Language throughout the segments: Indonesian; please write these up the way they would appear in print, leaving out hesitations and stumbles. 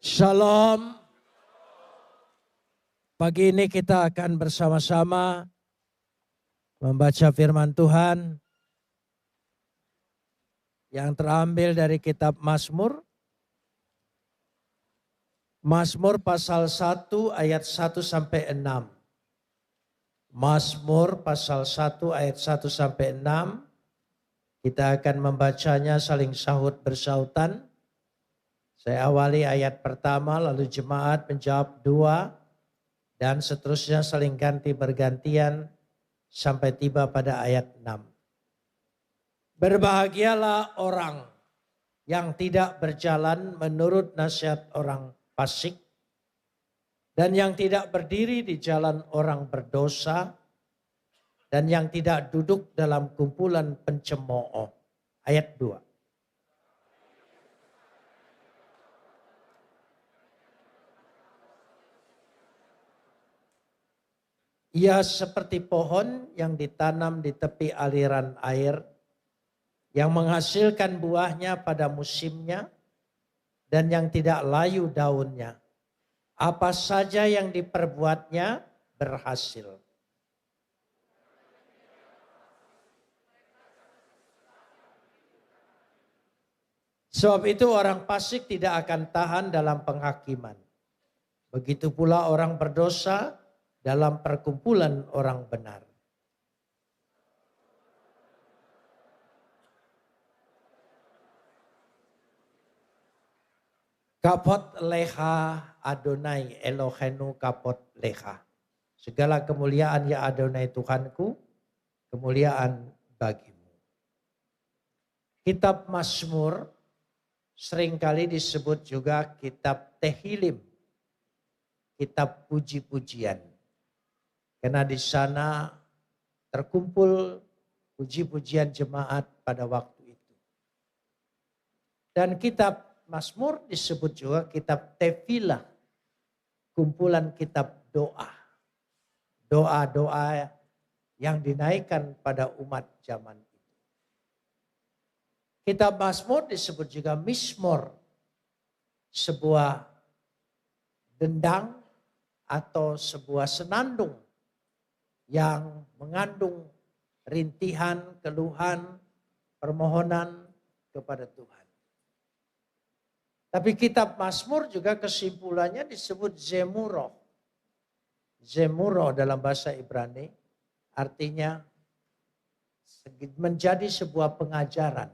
Shalom. Pagi ini kita akan bersama-sama membaca firman Tuhan yang terambil dari kitab Mazmur. Mazmur pasal 1 ayat 1 sampai 6. Mazmur pasal 1 ayat 1 sampai 6. Kita akan membacanya saling sahut bersautan. Saya awali ayat pertama, lalu jemaat menjawab 2, dan seterusnya saling ganti bergantian sampai tiba pada ayat 6. Berbahagialah orang yang tidak berjalan menurut nasihat orang fasik, dan yang tidak berdiri di jalan orang berdosa, dan yang tidak duduk dalam kumpulan pencemooh. Ayat 2. Ia seperti pohon yang ditanam di tepi aliran air, yang menghasilkan buahnya pada musimnya, dan yang tidak layu daunnya. Apa saja yang diperbuatnya berhasil. Sebab itu orang fasik tidak akan tahan dalam penghakiman. Begitu pula orang berdosa dalam perkumpulan orang benar. Kapot leha Adonai Elohenu kapot leha. Segala kemuliaan ya Adonai Tuhanku, kemuliaan bagimu. Kitab Mazmur seringkali disebut juga kitab Tehillim, kitab puji-pujian. Karena di sana terkumpul puji-pujian jemaat pada waktu itu. Dan kitab Mazmur disebut juga kitab Tefilah, kumpulan kitab doa. Doa-doa yang dinaikkan pada umat zaman itu. Kitab Mazmur disebut juga Mizmor, sebuah dendang atau sebuah senandung yang mengandung rintihan, keluhan, permohonan kepada Tuhan. Tapi kitab Mazmur juga kesimpulannya disebut Zemuroh. Zemuroh dalam bahasa Ibrani artinya menjadi sebuah pengajaran.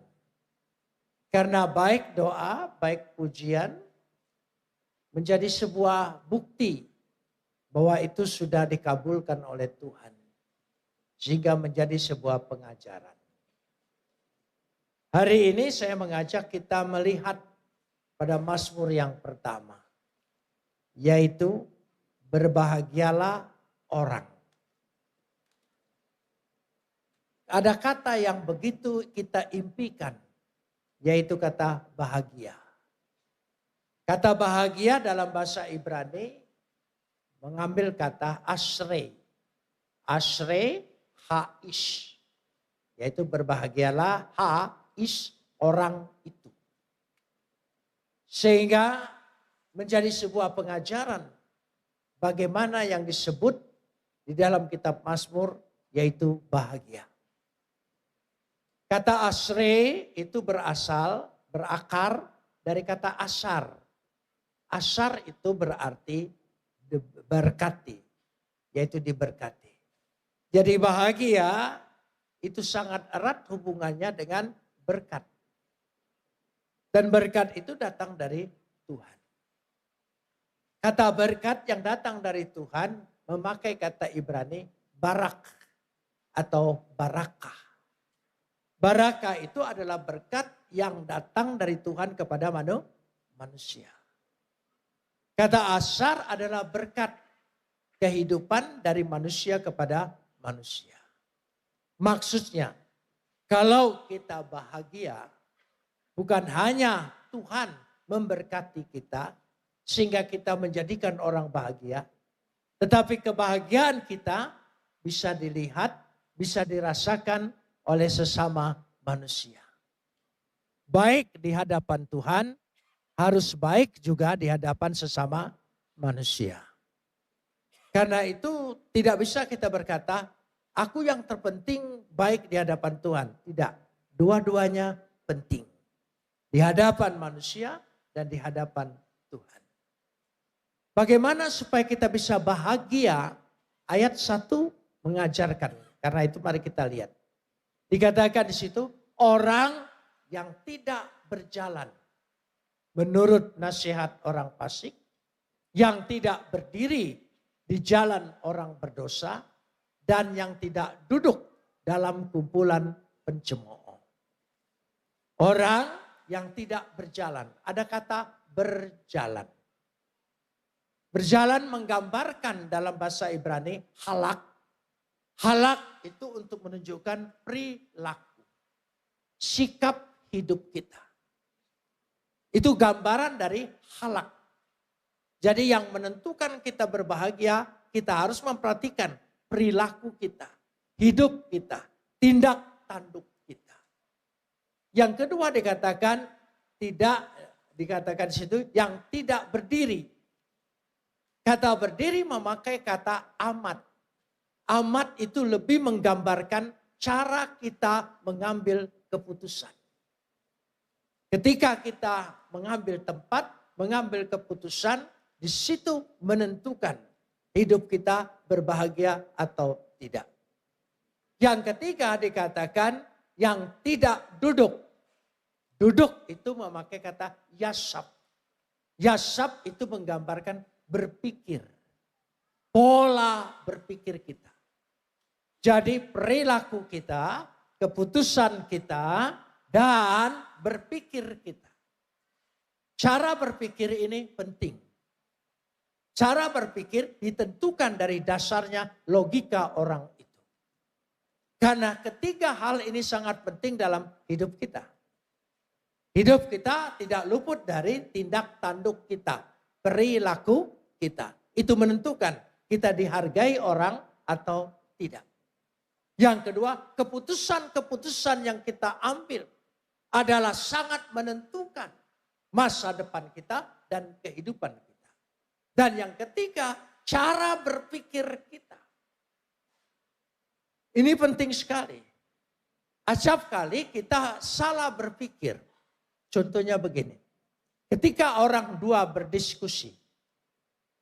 Karena baik doa, baik pujian menjadi sebuah bukti bahwa itu sudah dikabulkan oleh Tuhan. Sehingga menjadi sebuah pengajaran. Hari ini saya mengajak kita melihat pada Mazmur yang pertama. Yaitu berbahagialah orang. Ada kata yang begitu kita impikan. Yaitu kata bahagia. Kata bahagia dalam bahasa Ibrani mengambil kata asre. Asre haish. Yaitu berbahagialah haish orang itu. Sehingga menjadi sebuah pengajaran bagaimana yang disebut di dalam kitab Mazmur yaitu bahagia. Kata asre itu berakar dari kata asar. Asar itu berarti diberkati, yaitu diberkati. Jadi bahagia itu sangat erat hubungannya dengan berkat. Dan berkat itu datang dari Tuhan. Kata berkat yang datang dari Tuhan memakai kata Ibrani barak atau barakah. Barakah itu adalah berkat yang datang dari Tuhan kepada manusia. Kata asar adalah berkat kehidupan dari manusia kepada manusia. Maksudnya, kalau kita bahagia, bukan hanya Tuhan memberkati kita sehingga kita menjadikan orang bahagia, tetapi kebahagiaan kita bisa dilihat, bisa dirasakan oleh sesama manusia. Baik di hadapan Tuhan harus baik juga di hadapan sesama manusia. Karena itu tidak bisa kita berkata, aku yang terpenting baik di hadapan Tuhan. Tidak, dua-duanya penting. Di hadapan manusia dan di hadapan Tuhan. Bagaimana supaya kita bisa bahagia? Ayat 1 mengajarkan. Karena itu mari kita lihat. Dikatakan di situ, orang yang tidak berjalan menurut nasihat orang fasik, yang tidak berdiri di jalan orang berdosa, dan yang tidak duduk dalam kumpulan pencemooh. Orang yang tidak berjalan, ada kata berjalan. Berjalan menggambarkan dalam bahasa Ibrani halak. Halak itu untuk menunjukkan perilaku, sikap hidup kita. Itu gambaran dari halak. Jadi yang menentukan kita berbahagia, kita harus memperhatikan perilaku kita, hidup kita, tindak tanduk kita. Yang kedua dikatakan di situ yang tidak berdiri. Kata berdiri memakai kata amat. Amat itu lebih menggambarkan cara kita mengambil keputusan. Ketika kita mengambil tempat, mengambil keputusan, di situ menentukan hidup kita berbahagia atau tidak. Yang ketiga dikatakan yang tidak duduk. Duduk itu memakai kata yasab. Yasab itu menggambarkan berpikir. Pola berpikir kita. Jadi perilaku kita, keputusan kita, dan berpikir kita. Cara berpikir ini penting. Cara berpikir ditentukan dari dasarnya logika orang itu. Karena ketiga hal ini sangat penting dalam hidup kita. Hidup kita tidak luput dari tindak tanduk kita, perilaku kita. Itu menentukan kita dihargai orang atau tidak. Yang kedua, keputusan-keputusan yang kita ambil adalah sangat menentukan masa depan kita dan kehidupan kita. Dan yang ketiga, cara berpikir kita. Ini penting sekali. Acap kali kita salah berpikir. Contohnya begini. Ketika orang dua berdiskusi.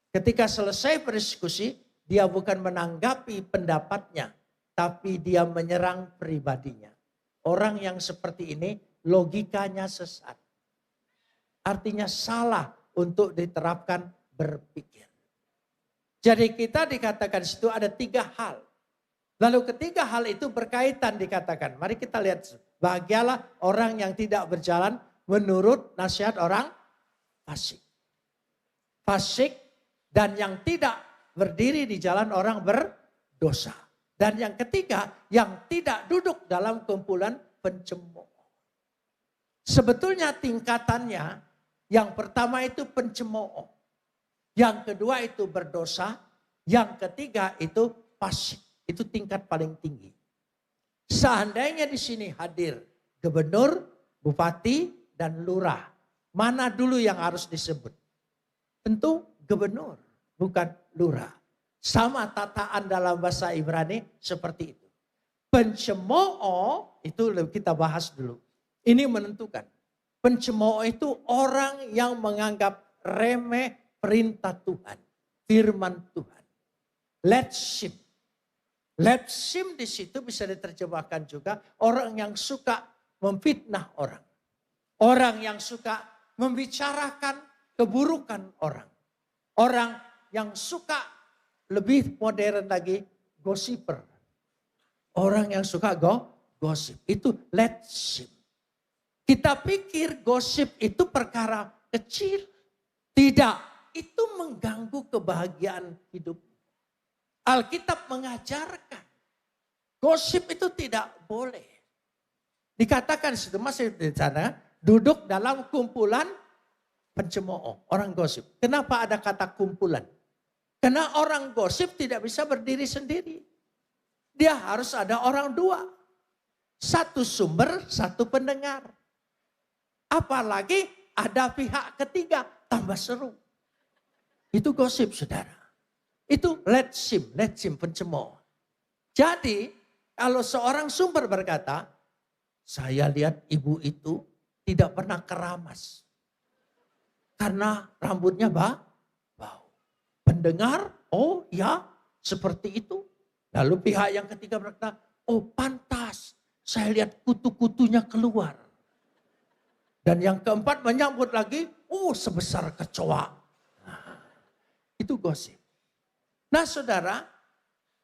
Ketika selesai berdiskusi, dia bukan menanggapi pendapatnya. Tapi dia menyerang pribadinya. Orang yang seperti ini logikanya sesat. Artinya salah untuk diterapkan berpikir. Jadi kita dikatakan situ ada tiga hal. Lalu ketiga hal itu berkaitan dikatakan. Mari kita lihat. Bahagialah orang yang tidak berjalan menurut nasihat orang fasik. Fasik dan yang tidak berdiri di jalan orang berdosa. Dan yang ketiga, yang tidak duduk dalam kumpulan pencemooh. Sebetulnya tingkatannya, yang pertama itu pencemooh. Yang kedua itu berdosa. Yang ketiga itu fasik. Itu tingkat paling tinggi. Seandainya di sini hadir gubernur, bupati, dan lurah. Mana dulu yang harus disebut? Tentu gubernur, bukan lurah. Sama tataan dalam bahasa Ibrani seperti itu. Pencemooh itu kita bahas dulu. Ini menentukan. Pencemooh itu orang yang menganggap remeh perintah Tuhan. Firman Tuhan. Letship. Letship di situ bisa diterjemahkan juga orang yang suka memfitnah orang. Orang yang suka membicarakan keburukan orang. Orang yang suka lebih modern lagi, gossiper. Orang yang suka gosip. Itu letship. Kita pikir gosip itu perkara kecil. Tidak, itu mengganggu kebahagiaan hidup. Alkitab mengajarkan. Gosip itu tidak boleh. Dikatakan situ masih di sana, duduk dalam kumpulan pencemooh. Orang gosip. Kenapa ada kata kumpulan? Karena orang gosip tidak bisa berdiri sendiri. Dia harus ada orang dua. Satu sumber, satu pendengar. Apalagi ada pihak ketiga, tambah seru. Itu gosip, saudara. Itu letsim pencemooh. Jadi kalau seorang sumber berkata, saya lihat ibu itu tidak pernah keramas. Karena rambutnya bau. Pendengar, oh ya seperti itu. Lalu pihak yang ketiga berkata, oh pantas saya lihat kutu-kutunya keluar. Dan yang keempat menyambut lagi, oh sebesar kecoa. Nah, itu gosip. Nah saudara,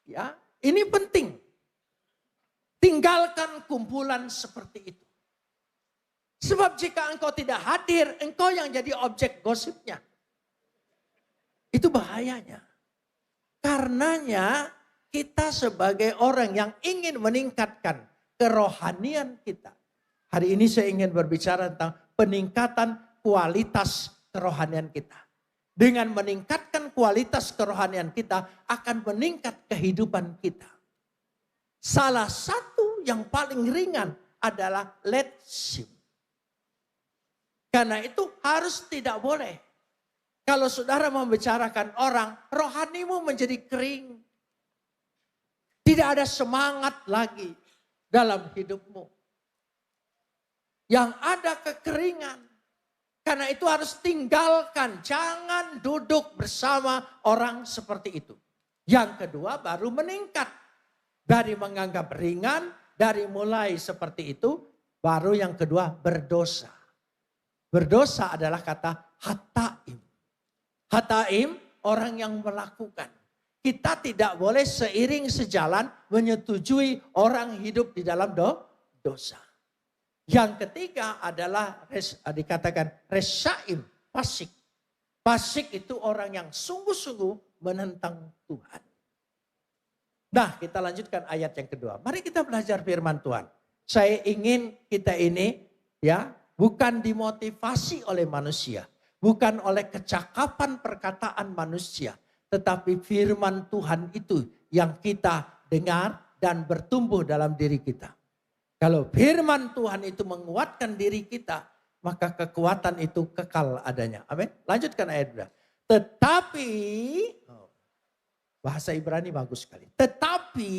ya ini penting. Tinggalkan kumpulan seperti itu. Sebab jika engkau tidak hadir, engkau yang jadi objek gosipnya. Itu bahayanya. Karenanya kita sebagai orang yang ingin meningkatkan kerohanian kita. Hari ini saya ingin berbicara tentang peningkatan kualitas kerohanian kita. Dengan meningkatkan kualitas kerohanian kita akan meningkat kehidupan kita. Salah satu yang paling ringan adalah letsim. Karena itu harus tidak boleh. Kalau saudara membicarakan orang, rohanimu menjadi kering. Tidak ada semangat lagi dalam hidupmu. Yang ada kekeringan. Karena itu harus tinggalkan. Jangan duduk bersama orang seperti itu. Yang kedua baru meningkat. Dari menganggap ringan, dari mulai seperti itu. Baru yang kedua berdosa. Berdosa adalah kata hataim. Hataim orang yang melakukan. Kita tidak boleh seiring sejalan menyetujui orang hidup di dalam dosa. Yang ketiga adalah dikatakan resyaim, fasik. Fasik itu orang yang sungguh-sungguh menentang Tuhan. Nah kita lanjutkan ayat yang kedua. Mari kita belajar firman Tuhan. Saya ingin kita ini ya bukan dimotivasi oleh manusia. Bukan oleh kecakapan perkataan manusia. Tetapi firman Tuhan itu yang kita dengar dan bertumbuh dalam diri kita. Kalau firman Tuhan itu menguatkan diri kita, maka kekuatan itu kekal adanya. Amin. Lanjutkan ayat 2. Tetapi, bahasa Ibrani bagus sekali. Tetapi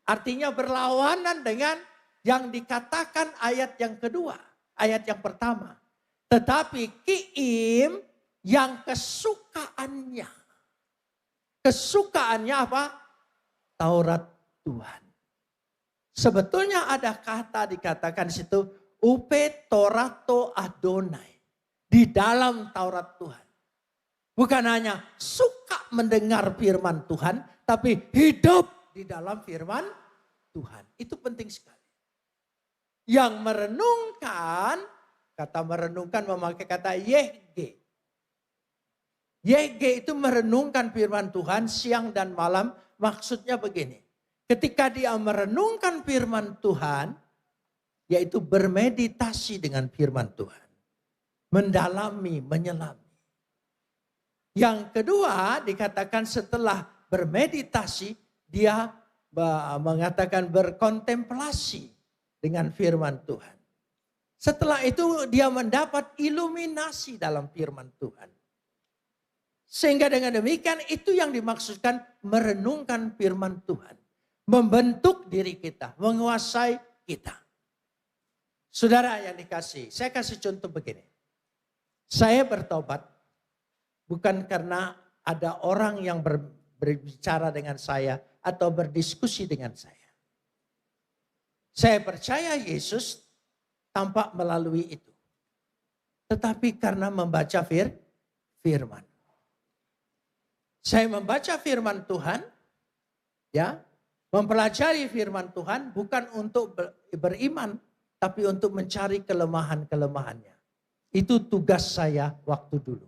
artinya berlawanan dengan yang dikatakan ayat yang kedua. Ayat yang pertama. Tetapi kiim yang kesukaannya. Kesukaannya apa? Taurat Tuhan. Sebetulnya ada kata dikatakan di situ upe torato Adonai. Di dalam Taurat Tuhan. Bukan hanya suka mendengar firman Tuhan. Tapi hidup di dalam firman Tuhan. Itu penting sekali. Yang merenungkan, kata merenungkan memakai kata yehge. Yehge itu merenungkan firman Tuhan siang dan malam. Maksudnya begini. Ketika dia merenungkan firman Tuhan, yaitu bermeditasi dengan firman Tuhan. Mendalami, menyelami. Yang kedua dikatakan setelah bermeditasi, dia mengatakan berkontemplasi dengan firman Tuhan. Setelah itu dia mendapat iluminasi dalam firman Tuhan. Sehingga dengan demikian itu yang dimaksudkan merenungkan firman Tuhan. Membentuk diri kita, menguasai kita. Saudara yang dikasih, saya kasih contoh begini. Saya bertobat bukan karena ada orang yang berbicara dengan saya atau berdiskusi dengan saya. Saya percaya Yesus tampak melalui itu. Tetapi karena membaca firman. Saya membaca firman Tuhan, ya, mempelajari firman Tuhan bukan untuk beriman, tapi untuk mencari kelemahan-kelemahannya. Itu tugas saya waktu dulu.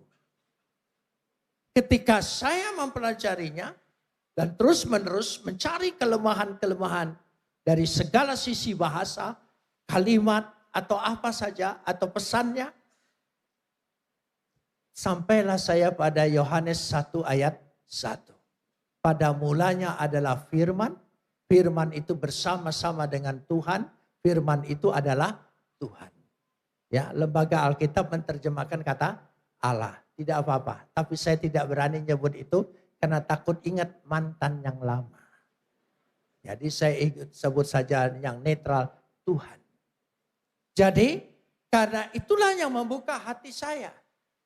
Ketika saya mempelajarinya dan terus-menerus mencari kelemahan-kelemahan dari segala sisi bahasa, kalimat, atau apa saja, atau pesannya. Sampailah saya pada Yohanes 1 ayat 1. Pada mulanya adalah firman. Firman itu bersama-sama dengan Tuhan. Firman itu adalah Tuhan. Ya, lembaga Alkitab menerjemahkan kata Allah. Tidak apa-apa. Tapi saya tidak berani nyebut itu karena takut ingat mantan yang lama. Jadi saya sebut saja yang netral, Tuhan. Jadi karena itulah yang membuka hati saya.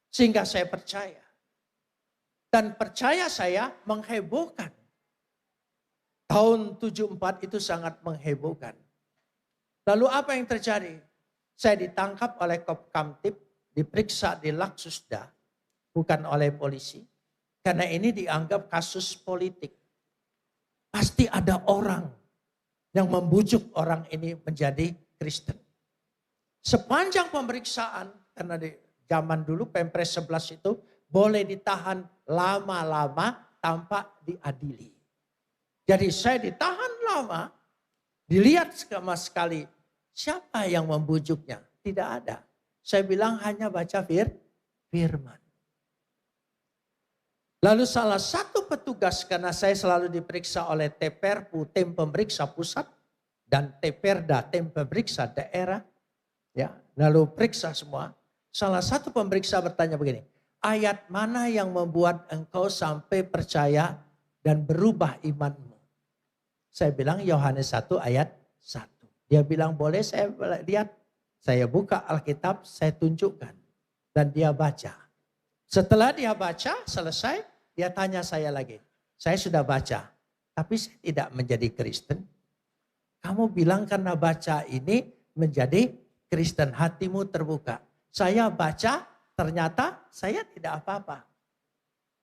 Sehingga saya percaya. Dan percaya saya menghebohkan. Tahun 74 itu sangat menghebohkan. Lalu apa yang terjadi? Saya ditangkap oleh Kopkamtib, diperiksa di Laksusda, bukan oleh polisi. Karena ini dianggap kasus politik. Pasti ada orang yang membujuk orang ini menjadi Kristen. Sepanjang pemeriksaan, karena di zaman dulu Pempres 11 itu boleh ditahan lama-lama tanpa diadili. Jadi saya ditahan lama, dilihat sama sekali siapa yang membujuknya. Tidak ada. Saya bilang hanya baca firman. Lalu salah satu petugas, karena saya selalu diperiksa oleh TPRPU, tim pemeriksa pusat, dan TPRDA, tim pemeriksa daerah. Ya, lalu periksa semua. Salah satu pemeriksa bertanya begini, ayat mana yang membuat engkau sampai percaya dan berubah imanmu? Saya bilang Yohanes 1 ayat 1. Dia bilang boleh saya lihat. Saya buka Alkitab, saya tunjukkan. Dan dia baca. Setelah dia baca, selesai, dia tanya saya lagi. Saya sudah baca, tapi saya tidak menjadi Kristen. Kamu bilang karena baca ini menjadi Kristen, hatimu terbuka. Saya baca, ternyata saya tidak apa-apa.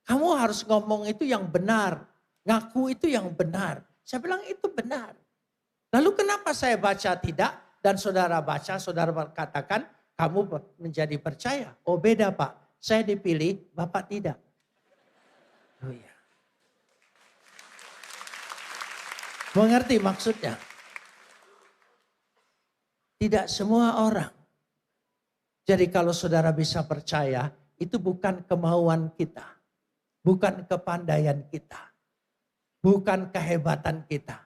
Kamu harus ngomong itu yang benar. Ngaku itu yang benar. Saya bilang itu benar. Lalu kenapa saya baca tidak? Dan saudara baca, saudara katakan kamu menjadi percaya. Oh beda Pak, saya dipilih, Bapak tidak. Oh iya. Mengerti maksudnya? Tidak semua orang. Jadi kalau saudara bisa percaya, itu bukan kemauan kita. Bukan kepandaian kita. Bukan kehebatan kita.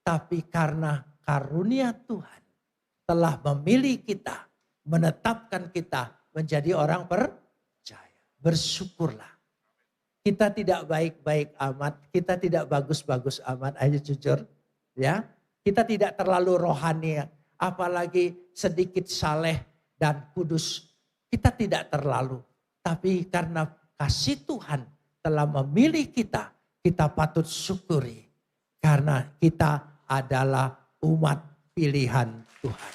Tapi karena karunia Tuhan telah memilih kita, menetapkan kita menjadi orang percaya. Bersyukurlah. Kita tidak baik-baik amat, kita tidak bagus-bagus amat, ayo jujur. Ya, kita tidak terlalu rohani, apalagi sedikit saleh dan kudus. Kita tidak terlalu. Tapi karena kasih Tuhan telah memilih kita, kita patut syukuri. Karena kita adalah umat pilihan Tuhan.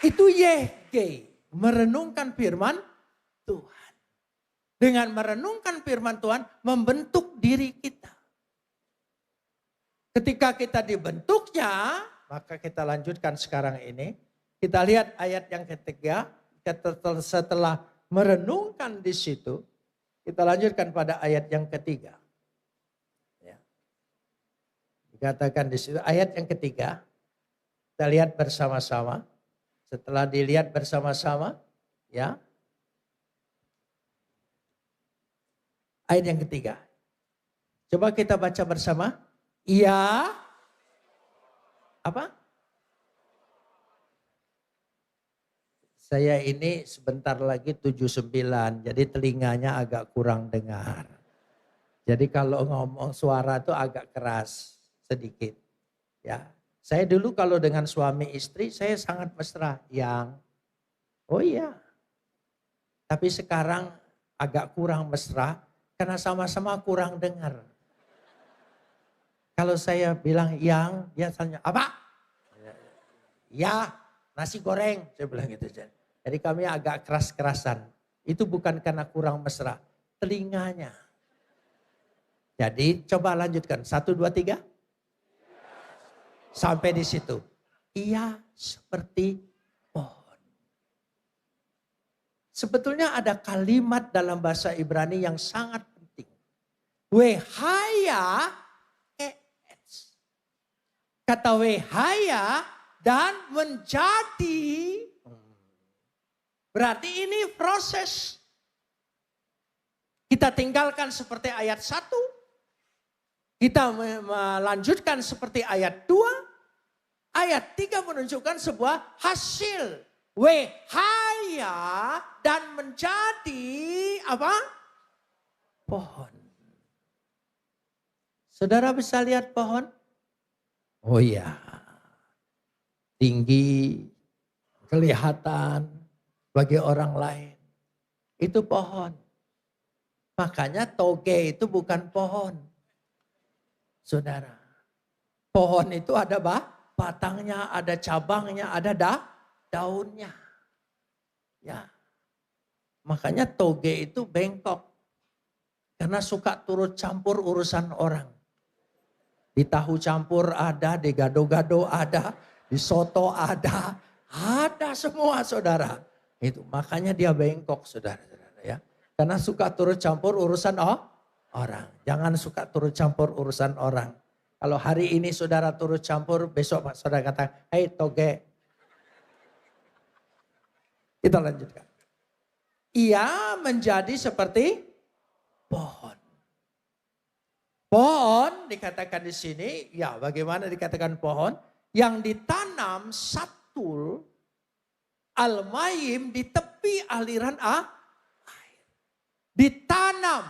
Itu YG, merenungkan firman Tuhan. Dengan merenungkan firman Tuhan, membentuk diri kita. Ketika kita dibentuknya, maka kita lanjutkan sekarang ini. Kita lihat ayat yang ketiga, setelah merenungkan di situ, kita lanjutkan pada ayat yang ketiga. Ya. Dikatakan di situ, ayat yang ketiga, kita lihat bersama-sama. Setelah dilihat bersama-sama, ya. Ayat yang ketiga. Coba kita baca bersama. Ia apa? Saya ini sebentar lagi 79, jadi telinganya agak kurang dengar. Jadi kalau ngomong suara itu agak keras sedikit. Ya, saya dulu kalau dengan suami istri saya sangat mesra. Yang, oh iya. Tapi sekarang agak kurang mesra karena sama-sama kurang dengar. Kalau saya bilang yang, dia tanya apa? Ya, nasi goreng. Saya bilang gitu. Jadi kami agak keras-kerasan. Itu bukan karena kurang mesra. Telinganya. Jadi coba lanjutkan. 1, 2, 3. Sampai di situ. Ia seperti pohon. Sebetulnya ada kalimat dalam bahasa Ibrani yang sangat penting. Wehaya keets. Kata wehaya dan menjadi. Berarti ini proses. Kita tinggalkan seperti ayat 1. Kita melanjutkan seperti ayat 2. Ayat 3 menunjukkan sebuah hasil. Wehaya dan menjadi apa? Pohon. Saudara bisa lihat pohon? Oh iya. Tinggi, kelihatan bagi orang lain. Itu pohon. Makanya toge itu bukan pohon. Saudara. Pohon itu ada batangnya, ada cabangnya, ada daunnya. Ya. Makanya toge itu bengkok. Karena suka turut campur urusan orang. Di tahu campur ada, di gado-gado ada, di soto ada. Ada semua saudara. Itu makanya dia bengkok saudara-saudara ya. Karena suka turut campur urusan orang. Jangan suka turut campur urusan orang. Kalau hari ini saudara turut campur, besok saudara kata, "Hei toge." Kita lanjutkan. Ia menjadi seperti pohon. Pohon dikatakan di sini, ya bagaimana dikatakan pohon? Yang ditanam satul al-maim di tepi aliran air. Ditanam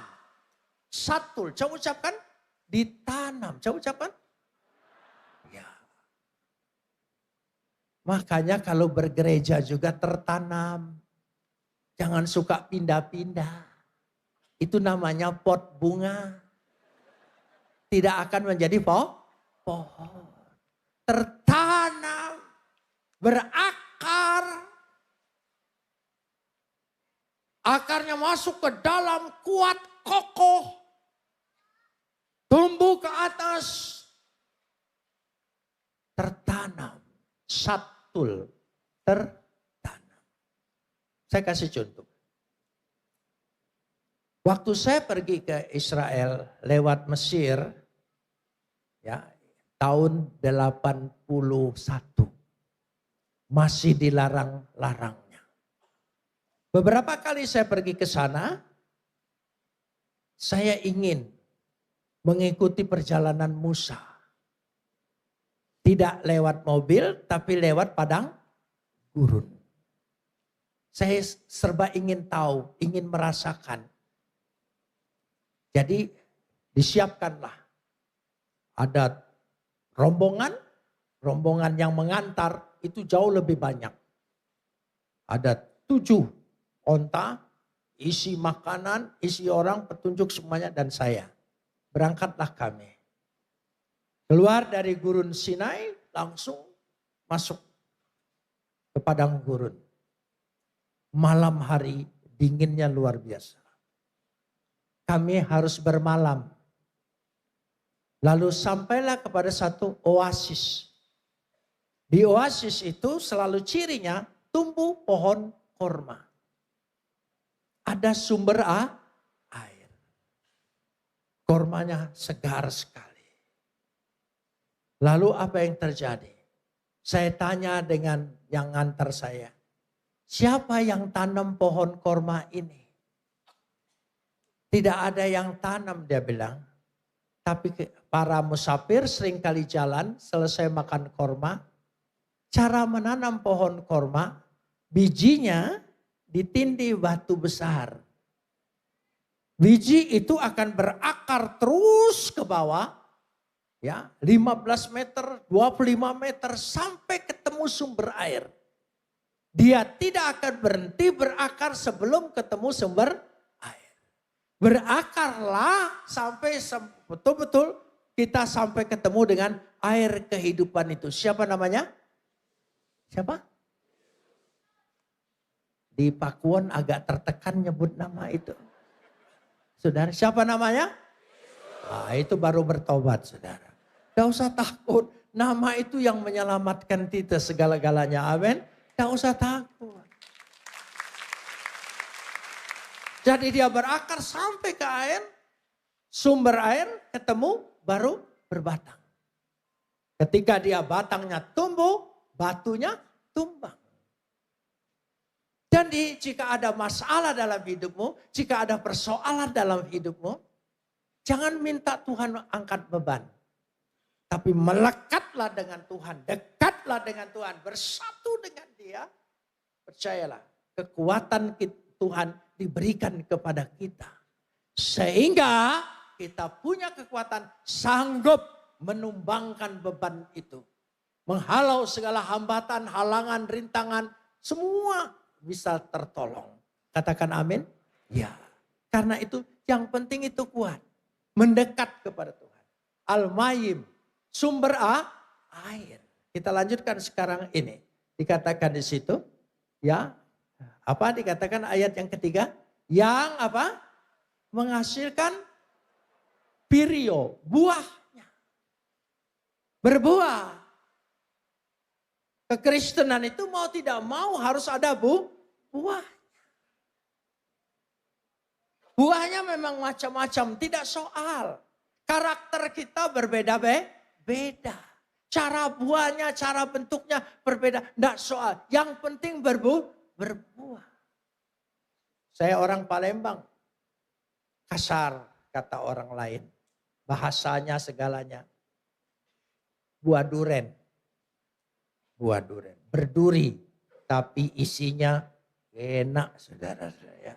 satul. Coba ucapkan. Ditanam. Coba ucapkan. Ya. Makanya kalau bergereja juga tertanam. Jangan suka pindah-pindah. Itu namanya pot bunga. Tidak akan menjadi pohon. Tertanam, berakar. Akarnya masuk ke dalam, kuat, kokoh. Tumbuh ke atas. Tertanam, satul, tertanam. Saya kasih contoh. Waktu saya pergi ke Israel lewat Mesir, ya tahun 81, masih dilarang-larangnya. Beberapa kali saya pergi ke sana, saya ingin mengikuti perjalanan Musa. Tidak lewat mobil, tapi lewat padang gurun. Saya serba ingin tahu, ingin merasakan. Jadi disiapkanlah. Ada rombongan yang mengantar itu jauh lebih banyak. Ada 7 onta, isi makanan, isi orang, petunjuk semuanya dan saya. Berangkatlah kami. Keluar dari gurun Sinai langsung masuk ke padang gurun. Malam hari dinginnya luar biasa. Kami harus bermalam. Lalu sampailah kepada satu oasis. Di oasis itu selalu cirinya tumbuh pohon korma. Ada sumber air. Kormanya segar sekali. Lalu apa yang terjadi? Saya tanya dengan yang ngantar saya. Siapa yang tanam pohon korma ini? Tidak ada yang tanam dia bilang. Tapi para musafir seringkali jalan selesai makan korma. Cara menanam pohon korma, bijinya ditindih batu besar. Biji itu akan berakar terus ke bawah. Ya, 15 meter, 25 meter sampai ketemu sumber air. Dia tidak akan berhenti berakar sebelum ketemu sumber berakarlah sampai betul-betul kita sampai ketemu dengan air kehidupan itu. Siapa namanya? Siapa? Di Pakuwon agak tertekan nyebut nama itu. Saudara, siapa namanya? Nah, itu baru bertobat, saudara. Gak usah takut. Nama itu yang menyelamatkan kita segala-galanya. Amin. Gak usah takut. Jadi dia berakar sampai ke air, sumber air ketemu baru berbatang. Ketika dia batangnya tumbuh, batunya tumbang. Jadi jika ada masalah dalam hidupmu, jika ada persoalan dalam hidupmu, jangan minta Tuhan angkat beban. Tapi melekatlah dengan Tuhan, dekatlah dengan Tuhan, bersatu dengan Dia. Percayalah, kekuatan Tuhan diberikan kepada kita. Sehingga kita punya kekuatan sanggup menumbangkan beban itu. Menghalau segala hambatan, halangan, rintangan, semua bisa tertolong. Katakan amin. Ya, karena itu yang penting itu kuat. Mendekat kepada Tuhan. Al-Mayim, sumber air. Kita lanjutkan sekarang ini. Dikatakan di situ, ya, apa dikatakan ayat yang ketiga? Yang apa? Menghasilkan pirio, buahnya. Berbuah. Kekristenan itu mau tidak mau harus ada buah. Buahnya memang macam-macam, tidak soal. Karakter kita berbeda-beda. Cara buahnya, cara bentuknya berbeda, tidak soal. Yang penting berbuah. Saya orang Palembang. Kasar kata orang lain. Bahasanya segalanya. Buah duren. Buah duren. Berduri. Tapi isinya enak saudara saya.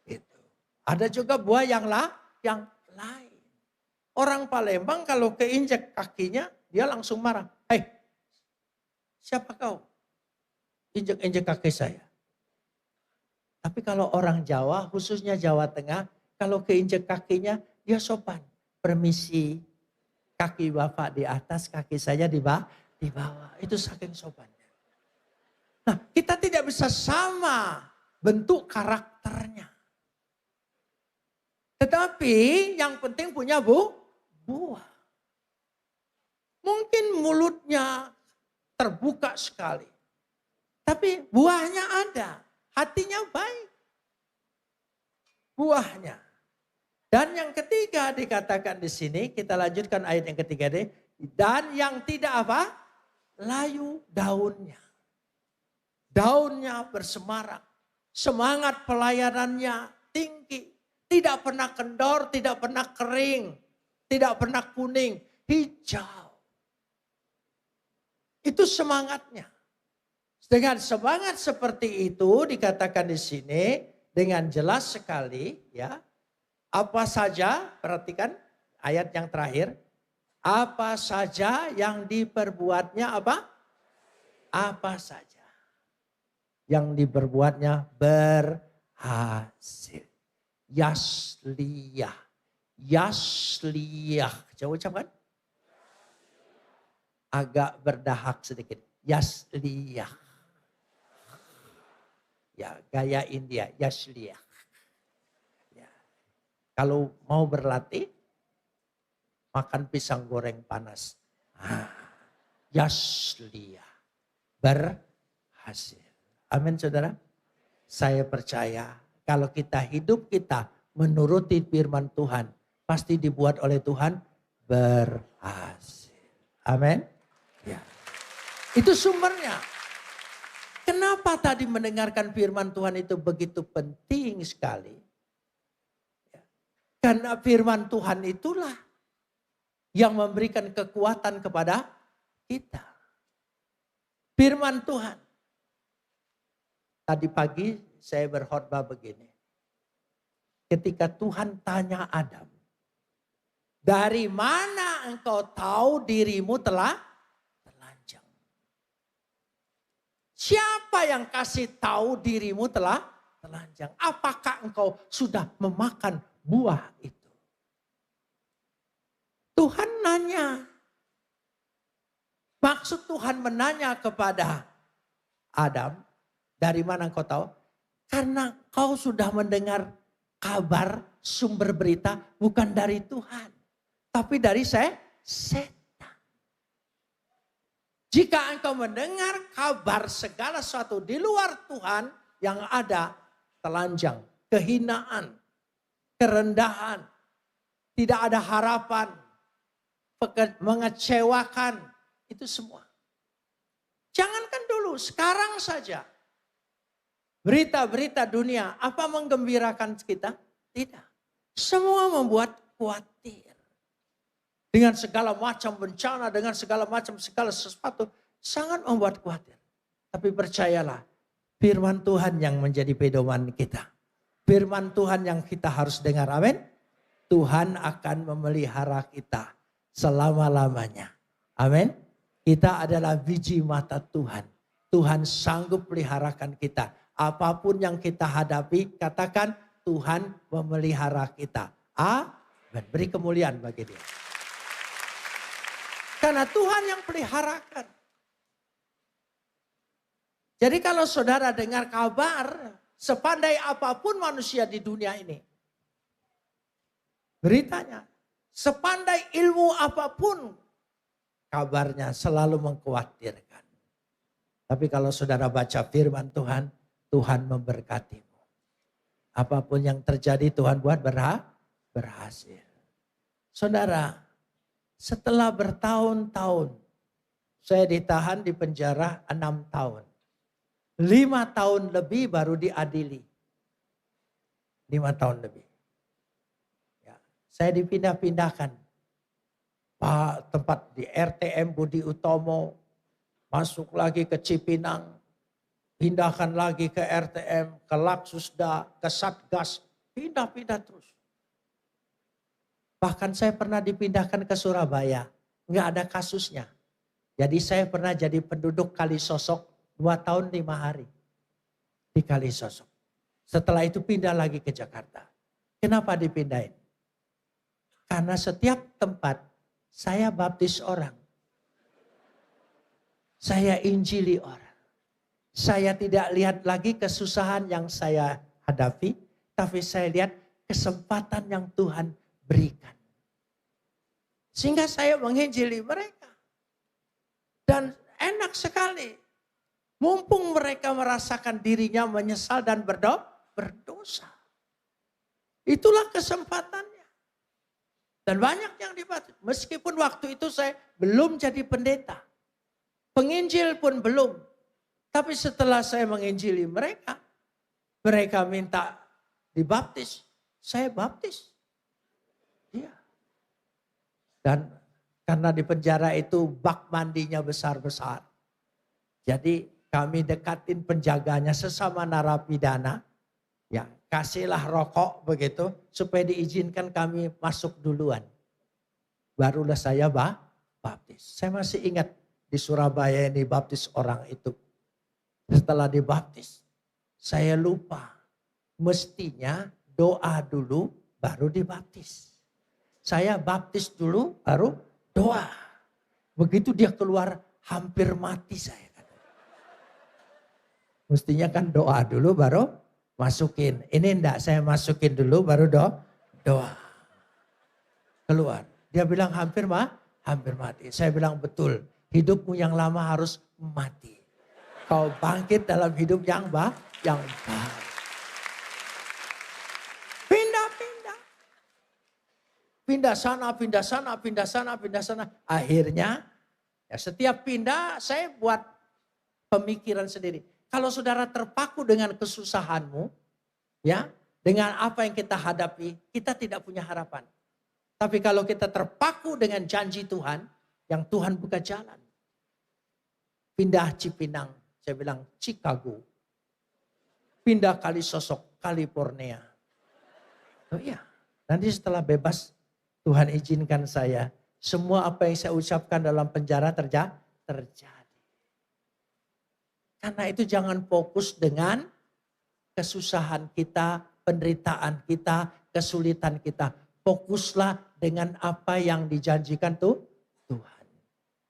Itu. Ada juga buah yang lain. Orang Palembang kalau keinjek kakinya dia langsung marah. Hei, siapa kau? Injek-injek kaki saya. Tapi kalau orang Jawa, khususnya Jawa Tengah, kalau keinjek kakinya, dia sopan. Permisi, kaki bapak di atas, kaki saya di bawah. Itu saking sopannya. Nah, kita tidak bisa sama bentuk karakternya. Tetapi yang penting punya buah. Mungkin mulutnya terbuka sekali. Tapi buahnya ada. Hatinya baik. Buahnya. Dan yang ketiga dikatakan di sini, kita lanjutkan ayat yang ketiga deh. Dan yang tidak apa? Layu daunnya. Daunnya bersemarak. Semangat pelayanannya tinggi. Tidak pernah kendor, tidak pernah kering. Tidak pernah kuning. Hijau. Itu semangatnya. Dengan semangat seperti itu dikatakan di sini dengan jelas sekali ya. Apa saja, perhatikan ayat yang terakhir. Apa saja yang diperbuatnya apa? Apa saja. Yang diperbuatnya berhasil. Yasliyah. Yasliyah. Coba ucapkan. Agak berdahak sedikit. Yasliyah. Ya, gaya India. Yasliyah. Ya. Kalau mau berlatih, makan pisang goreng panas. Yasliyah. Berhasil. Amin saudara. Saya percaya kalau kita hidup kita menuruti firman Tuhan. Pasti dibuat oleh Tuhan berhasil. Amin. Ya. Itu sumbernya. Kenapa tadi mendengarkan firman Tuhan itu begitu penting sekali? Ya. Karena firman Tuhan itulah yang memberikan kekuatan kepada kita. Firman Tuhan. Tadi pagi saya berkhotbah begini. Ketika Tuhan tanya Adam, dari mana engkau tahu dirimu telah telanjang? Siapa yang kasih tahu dirimu telah telanjang? Apakah engkau sudah memakan buah itu? Tuhan nanya. Maksud Tuhan menanya kepada Adam, dari mana engkau tahu? Karena kau sudah mendengar kabar sumber berita bukan dari Tuhan. Tapi dari setan. Jika engkau mendengar kabar segala sesuatu di luar Tuhan yang ada telanjang, kehinaan, kerendahan, tidak ada harapan, mengecewakan, itu semua. Jangankan dulu, sekarang saja. Berita-berita dunia, apa menggembirakan kita? Tidak. Semua membuat khawatir. dengan segala macam bencana, dengan segala sesuatu, sangat membuat khawatir. Tapi percayalah, firman Tuhan yang menjadi pedoman kita. Firman Tuhan yang kita harus dengar, amin. Tuhan akan memelihara kita selama-lamanya. Amin. Kita adalah biji mata Tuhan. Tuhan sanggup peliharakan kita. Apapun yang kita hadapi, katakan Tuhan memelihara kita. Amin. Beri kemuliaan bagi Dia. Karena Tuhan yang peliharakan. Jadi kalau saudara dengar kabar, sepandai apapun manusia di dunia ini. Beritanya, sepandai ilmu apapun, kabarnya selalu mengkhawatirkan. Tapi kalau saudara baca firman Tuhan, Tuhan memberkatimu. Apapun yang terjadi Tuhan buat berhasil. Saudara, setelah bertahun-tahun, saya ditahan di penjara 6 tahun. 5 tahun lebih baru diadili. 5 tahun lebih. Ya, saya dipindah-pindahkan. Pak, tempat di RTM Budi Utomo, masuk lagi ke Cipinang, pindahkan lagi ke RTM, ke Laksusda, ke Satgas, pindah-pindah terus. Bahkan saya pernah dipindahkan ke Surabaya, nggak ada kasusnya. Jadi saya pernah jadi penduduk Kalisosok 2 tahun 5 hari di Kalisosok. Setelah itu pindah lagi ke Jakarta. Kenapa dipindahin? Karena setiap tempat saya baptis orang. Saya injili orang. Saya tidak lihat lagi kesusahan yang saya hadapi, tapi saya lihat kesempatan yang Tuhan berikan. Sehingga saya menginjili mereka. Dan enak sekali. Mumpung mereka merasakan dirinya menyesal dan berdosa. Itulah kesempatannya. Dan banyak yang dibaptis. Meskipun waktu itu saya belum jadi pendeta. Penginjil pun belum. Tapi setelah saya menginjili mereka. Mereka minta dibaptis. Saya baptis. Iya. Dan karena di penjara itu bak mandinya besar-besar. Jadi kami dekatin penjaganya sesama narapidana. Ya, kasihlah rokok begitu supaya diizinkan kami masuk duluan. Barulah saya baptis. Saya masih ingat di Surabaya ini baptis orang itu. Setelah dibaptis, saya lupa. Mestinya doa dulu baru dibaptis. Saya baptis dulu baru doa. Begitu dia keluar hampir mati saya. Mestinya kan doa dulu baru masukin. Ini enggak, saya masukin dulu baru doa. Keluar. Dia bilang hampir mati. Saya bilang betul. Hidupmu yang lama harus mati. Kau bangkit dalam hidup yang baru. Pindah-pindah. Pindah sana. Akhirnya ya setiap pindah saya buat pemikiran sendiri. Kalau saudara terpaku dengan kesusahanmu, ya, dengan apa yang kita hadapi, kita tidak punya harapan. Tapi kalau kita terpaku dengan janji Tuhan, yang Tuhan buka jalan. Pindah Cipinang, saya bilang Chicago. Pindah Kalisosok, California. Oh iya, nanti setelah bebas, Tuhan izinkan saya, semua apa yang saya ucapkan dalam penjara terjadi. Karena itu jangan fokus dengan kesusahan kita, penderitaan kita, kesulitan kita. Fokuslah dengan apa yang dijanjikan Tuhan.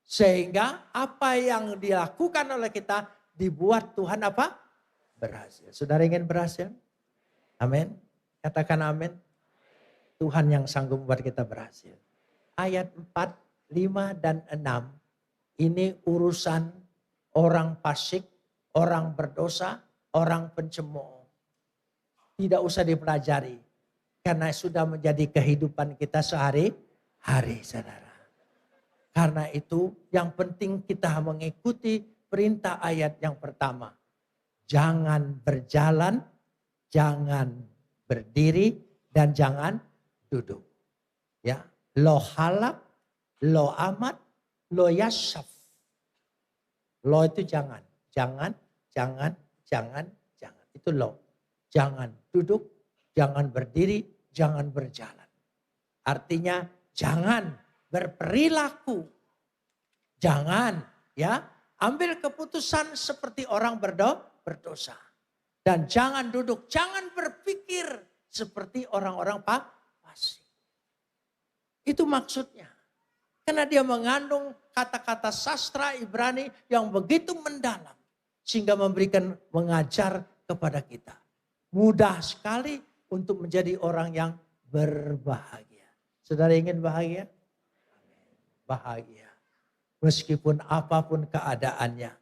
Sehingga apa yang dilakukan oleh kita dibuat Tuhan apa? Berhasil. Saudara ingin berhasil? Amin. Katakan amin. Tuhan yang sanggup membuat kita berhasil. Ayat 4, 5 dan 6. Ini urusan orang fasik, orang berdosa, orang pencemooh. Tidak usah dipelajari. Karena sudah menjadi kehidupan kita sehari-hari, saudara. Karena itu yang penting kita mengikuti perintah ayat yang pertama. Jangan berjalan, jangan berdiri, dan jangan duduk. Ya, lo halak, Lo amat, lo yashaf. Lo itu jangan, jangan, jangan, jangan, jangan. Itu lo. Jangan duduk, jangan berdiri, jangan berjalan. Artinya jangan berperilaku. Jangan ya ambil keputusan seperti orang berdosa. Dan jangan duduk, jangan berpikir seperti orang-orang fasik. Itu maksudnya. Karena dia mengandung kata-kata sastra Ibrani yang begitu mendalam. Sehingga mengajar kepada kita. Mudah sekali untuk menjadi orang yang berbahagia. Saudara ingin bahagia? Bahagia. Meskipun apapun keadaannya.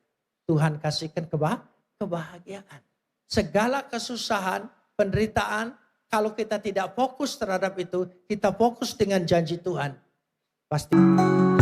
Tuhan kasihkan kebahagiaan. Segala kesusahan, penderitaan. Kalau kita tidak fokus terhadap itu. Kita fokus dengan janji Tuhan. Pasti.